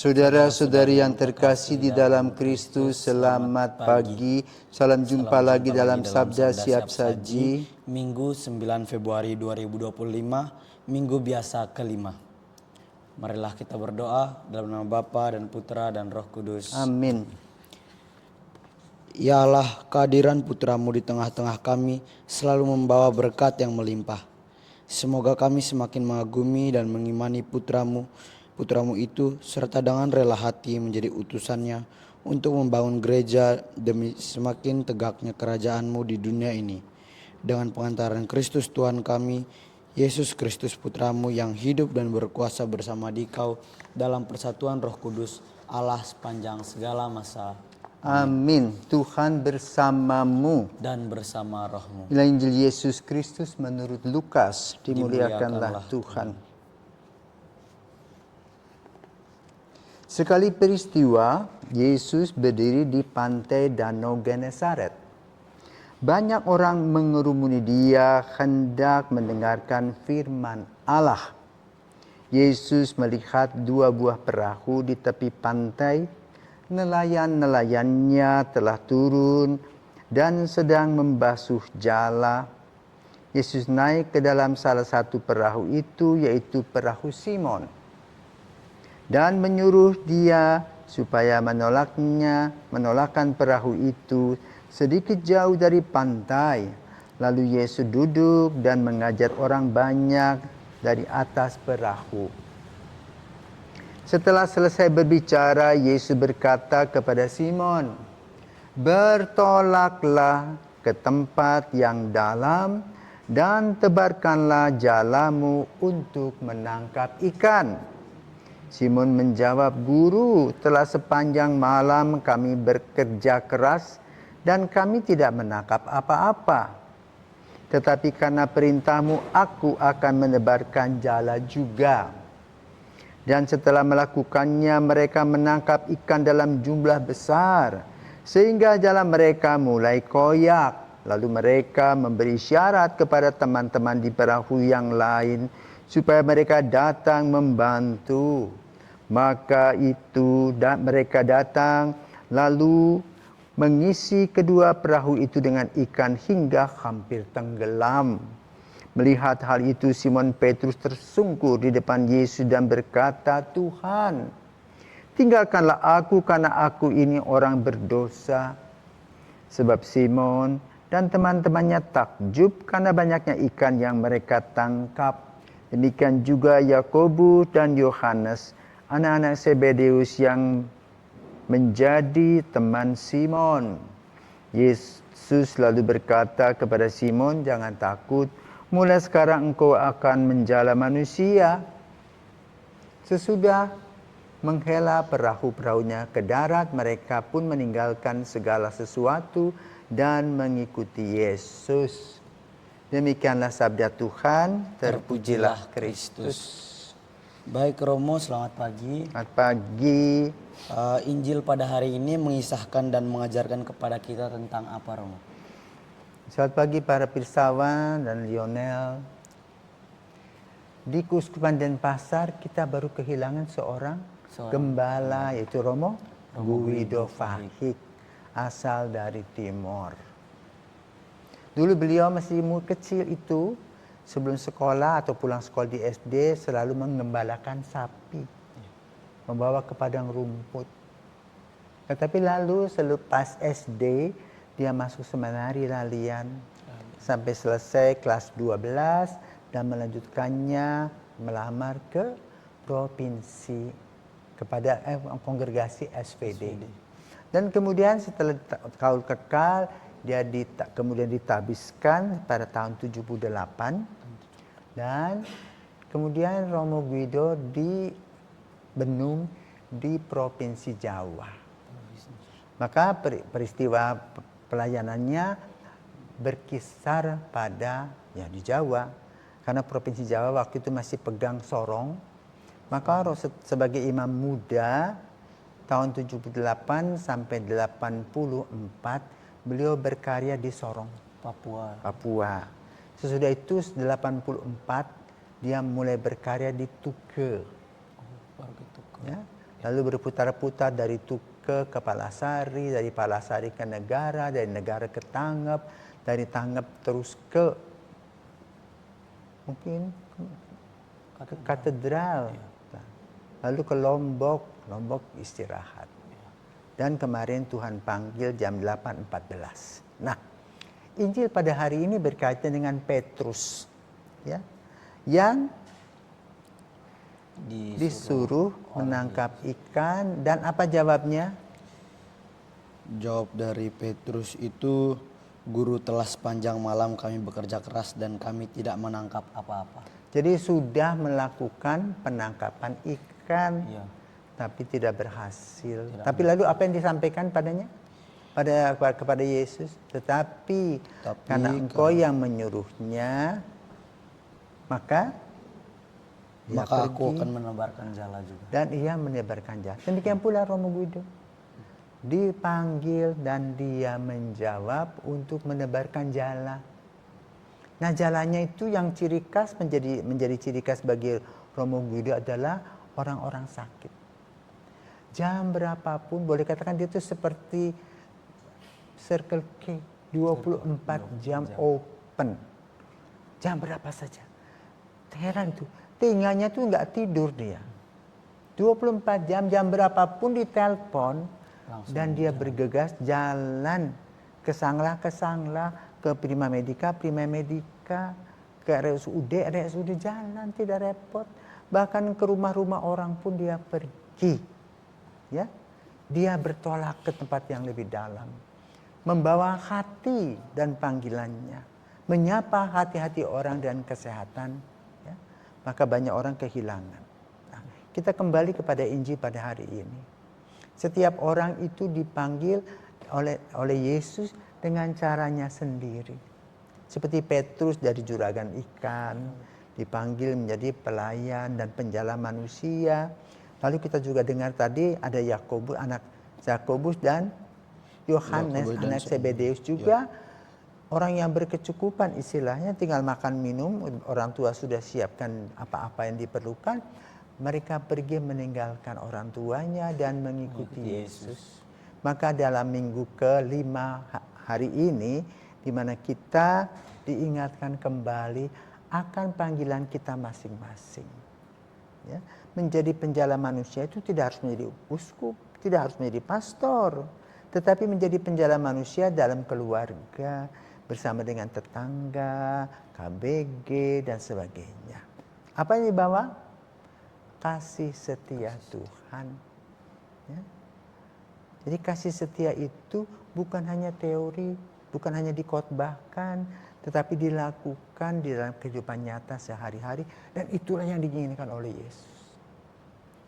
Saudara-saudari yang terkasih di dalam Kristus, selamat pagi. Salam jumpa lagi dalam Sabda Siap Saji. Minggu 9 Februari 2025, Minggu biasa kelima. Marilah kita berdoa dalam nama Bapa dan Putra dan Roh Kudus. Amin. Ya Allah, kehadiran Putramu di tengah-tengah kami selalu membawa berkat yang melimpah. Semoga kami semakin mengagumi dan mengimani Putramu itu serta dengan rela hati menjadi utusannya untuk membangun gereja demi semakin tegaknya kerajaan-Mu di dunia ini. Dengan pengantaran Kristus Tuhan kami, Yesus Kristus Putramu yang hidup dan berkuasa bersama Dikau dalam persatuan Roh Kudus, Allah sepanjang segala masa. Amin. Tuhan bersamamu Dan bersama rohmu. Inilah Injil Yesus Kristus menurut Lukas. Dimuliakanlah Tuhan. Sekali peristiwa, Yesus berdiri di pantai Danau Genesaret. Banyak orang mengerumuni dia hendak mendengarkan firman Allah. Yesus melihat dua buah perahu di tepi pantai. Nelayan-nelayannya telah turun dan sedang membasuh jala. Yesus naik ke dalam salah satu perahu itu, yaitu perahu Simon, dan menyuruh dia supaya menolakkan perahu itu sedikit jauh dari pantai. Lalu Yesus duduk dan mengajar orang banyak dari atas perahu. Setelah selesai berbicara, Yesus berkata kepada Simon, "Bertolaklah ke tempat yang dalam dan tebarkanlah jalamu untuk menangkap ikan." Simon menjawab, "Guru, telah sepanjang malam kami bekerja keras dan kami tidak menangkap apa-apa. Tetapi karena perintahmu, aku akan menebarkan jala juga." Dan setelah melakukannya, mereka menangkap ikan dalam jumlah besar, sehingga jala mereka mulai koyak. Lalu mereka memberi syarat kepada teman-teman di perahu yang lain, supaya mereka datang membantu. Maka mereka datang lalu mengisi kedua perahu itu dengan ikan hingga hampir tenggelam. Melihat hal itu, Simon Petrus tersungkur di depan Yesus dan berkata, "Tuhan, tinggalkanlah aku karena aku ini orang berdosa." Sebab Simon dan teman-temannya takjub karena banyaknya ikan yang mereka tangkap. Demikian juga Yakobus dan Yohanes, anak-anak Zebedeus yang menjadi teman Simon. Yesus lalu berkata kepada Simon, "Jangan takut, mulai sekarang engkau akan menjala manusia." Sesudah menghela perahu-perahunya ke darat, mereka pun meninggalkan segala sesuatu dan mengikuti Yesus. Demikianlah sabda Tuhan. Terpujilah Kristus. Baik Romo, selamat pagi. Selamat pagi. Injil pada hari ini mengisahkan dan mengajarkan kepada kita tentang apa, Romo? Selamat pagi para pirsawan dan Lionel. Di Keuskupan Denpasar kita baru kehilangan seorang gembala, yaitu Romo Guido Fahik, asal dari Timor. Dulu beliau masih kecil itu, sebelum sekolah atau pulang sekolah di SD selalu mengembalakan sapi, membawa ke padang rumput. Tetapi lalu selepas SD dia masuk seminari Lalian sampai selesai kelas 12 dan melanjutkannya melamar ke provinsi kepada kongregasi SVD. Dan kemudian setelah kaul kekal dia kemudian ditabiskan pada tahun 78 dan kemudian Romo Guido dibenung di Provinsi Jawa. Maka peristiwa pelayanannya berkisar pada di Jawa, karena Provinsi Jawa waktu itu masih pegang Sorong. Maka sebagai imam muda tahun 78 sampai 84 beliau berkarya di Sorong, Papua. Sesudah itu 84 dia mulai berkarya di Tuke. Ya. Lalu berputar-putar dari Tuke ke Palasari, dari Palasari ke negara, dari negara ke Tangep, dari Tangep terus ke mungkin ke katedral. Lalu ke Lombok, Lombok istirahat. Dan kemarin Tuhan panggil jam 8.14. Nah, Injil pada hari ini berkaitan dengan Petrus, ya, yang disuruh menangkap ikan. Dan apa jawabnya? Jawab dari Petrus itu, Guru, telah sepanjang malam kami bekerja keras dan kami tidak menangkap apa-apa. Jadi sudah melakukan penangkapan ikan, tapi tidak berhasil. Tapi lalu apa yang disampaikan padanya? Kepada Yesus. Tetapi karena engkau yang menyuruhnya, maka dia aku pergi akan menebarkan jala juga. dan ia menebarkan jala. Demikian pula Romo Guido. Dipanggil dan dia menjawab untuk menebarkan jala. Nah, jalannya itu yang ciri khas menjadi ciri khas bagi Romo Guido adalah orang-orang sakit. Jam berapapun boleh katakan dia itu seperti Circle K, 24 jam open. Jam berapa saja. Heran tuh, telinganya tuh nggak tidur dia. 24 jam berapapun ditelepon dan dia bergegas jalan ke Sanglah, ke Prima Medica, ke RSUD jalan, tidak repot. Bahkan ke rumah-rumah orang pun dia pergi. Ya. Dia bertolak ke tempat yang lebih dalam. Membawa hati dan panggilannya. Menyapa hati-hati orang dan kesehatan. Ya. Maka banyak orang kehilangan. Nah, kita kembali kepada Injil pada hari ini. Setiap orang itu dipanggil oleh Yesus dengan caranya sendiri. Seperti Petrus dari juragan ikan, dipanggil menjadi pelayan dan penjala manusia. Lalu kita juga dengar tadi ada Yakobus, anak Yakobus dan Yohanes, anak Zebedeus juga. Orang yang berkecukupan istilahnya, tinggal makan minum, orang tua sudah siapkan apa-apa yang diperlukan. Mereka pergi meninggalkan orang tuanya dan mengikuti Yesus. Maka dalam minggu ke-5 hari ini, di mana kita diingatkan kembali akan panggilan kita masing-masing. Ya, menjadi penjala manusia itu tidak harus menjadi uskup, tidak harus menjadi pastor, tetapi menjadi penjala manusia dalam keluarga, bersama dengan tetangga, KBG, dan sebagainya. Apa yang dibawa? Kasih setia Tuhan. Ya. Jadi kasih setia itu bukan hanya teori, bukan hanya dikhotbahkan, tetapi dilakukan di dalam kehidupan nyata sehari-hari, dan itulah yang diinginkan oleh Yesus.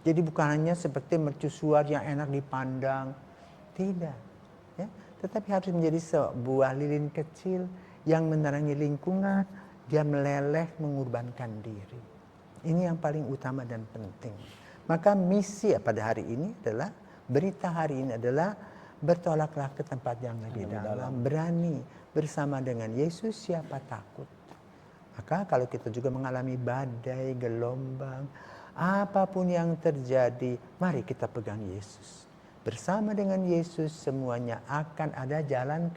Jadi bukan hanya seperti mercusuar yang enak dipandang, tidak, ya, tetapi harus menjadi sebuah lilin kecil yang menerangi lingkungan, dia meleleh mengorbankan diri. Ini yang paling utama dan penting. Maka misi pada hari ini adalah, berita hari ini adalah bertolaklah ke tempat yang lebih dalam, berani bersama dengan Yesus, siapa takut. Maka kalau kita juga mengalami badai, gelombang, apapun yang terjadi, mari kita pegang Yesus. Bersama dengan Yesus semuanya akan ada jalan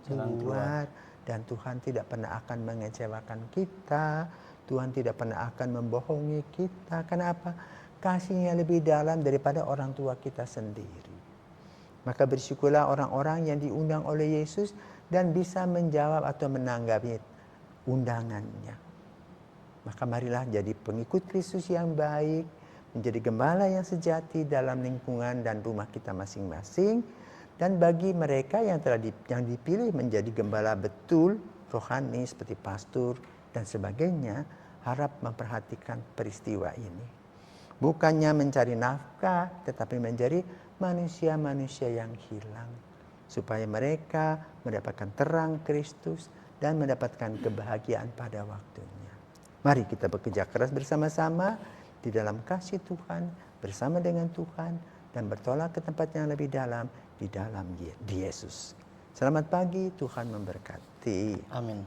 keluar. Dan Tuhan tidak pernah akan mengecewakan kita. Tuhan tidak pernah akan membohongi kita. Kenapa? Kasihnya lebih dalam daripada orang tua kita sendiri. Maka bersyukurlah orang-orang yang diundang oleh Yesus dan bisa menjawab atau menanggapi undangannya. Maka marilah jadi pengikut Kristus yang baik, menjadi gembala yang sejati dalam lingkungan dan rumah kita masing-masing. Dan bagi mereka yang dipilih menjadi gembala betul, rohani seperti pastor dan sebagainya, harap memperhatikan peristiwa ini. Bukannya mencari nafkah, tetapi menjadi manusia-manusia yang hilang. Supaya mereka mendapatkan terang Kristus dan mendapatkan kebahagiaan pada waktunya. Mari kita bekerja keras bersama-sama di dalam kasih Tuhan, bersama dengan Tuhan, dan bertolak ke tempat yang lebih dalam, di Yesus. Selamat pagi, Tuhan memberkati. Amin.